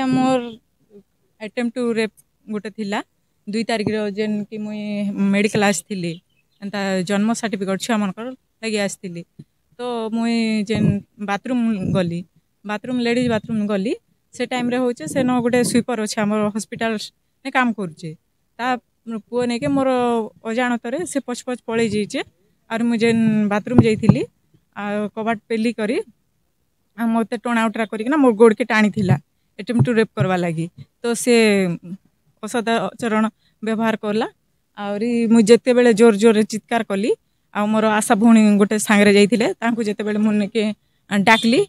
आज्ञा मोर attempt to rape गोटे थिला 2 तारिख जेन कि मुई मेडिकल आसती एंता जन्म सर्टिफिकेट छुआ मनकर लगे आसती तो मुई जेन बाथरूम गली बाथरूम लेडीज बाथरूम गली से टाइम रे होचे से न गोटे स्वीपर अच्छे आम हॉस्पिटल ने काम करुचे ता पुओ नहीं के मोर अजाणत से पछ पछ पलि जाइए आर मुझे बाथरूम जाइली कबाट पेली करी मत टणा उटरा करना मोर गोड़ के टाणी थिला अटेम्प्ट टू रेप करवा लगी तो से असदाचरण व्यवहार कला आहरी मुझे बेले जोर जोर चित्कार कली आ मोर आशा भौणी गोटे सांगे जाते जिते बड़े मुझे डाकली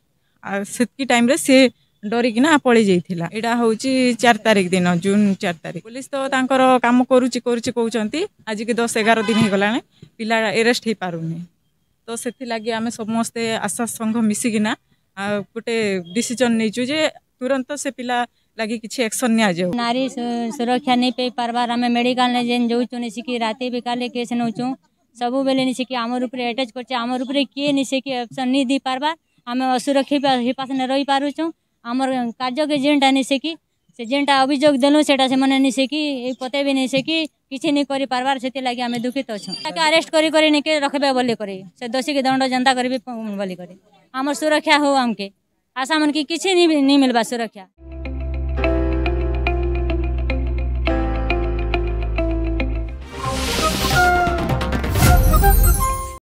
से टाइम रे से डरिकिना पलि जाइला यहाँ हूँ 4 तारिख दिन जून 4 तारिख पुलिस तो तांकर काम करुच्ची कहते आज की 10-11 दिन हो गला पिला एरेस्ट हो पारुनी तो से लगी आम समस्ते आशा संघ मिसिकिना गोटे डिसीजन नहीं जे तुरंत से पिला लगी किसी एक्शन नि जाऊ नारी सुरक्षा नहीं पाई पार्बार आम मेडिकल ने जेन जाऊँ निशिकी राति बिकाले केस नौचु सबू बेले निशिकी आमर उपरे अटैच करछे आमर उपरे किए निशिकी एक्शन नहीं दी पार्बा आम असुरक्षित हिपासने रही पारुछुँ आमर कार्य के जेनटा निशिकी से जेनटा अभियोग देलु सेटा से मने निशिकी पते भी निशिकी किछि नहीं करि पार्बार सेति लागि आमे दुखित अछु ताके अरेस्ट करी निके रखबे बोली करी से दोषी के दंड जनता करबे बोली करी आमर सुरक्षा हो हमके आशा मन की किछि नहीं मिलबा सुरक्षा।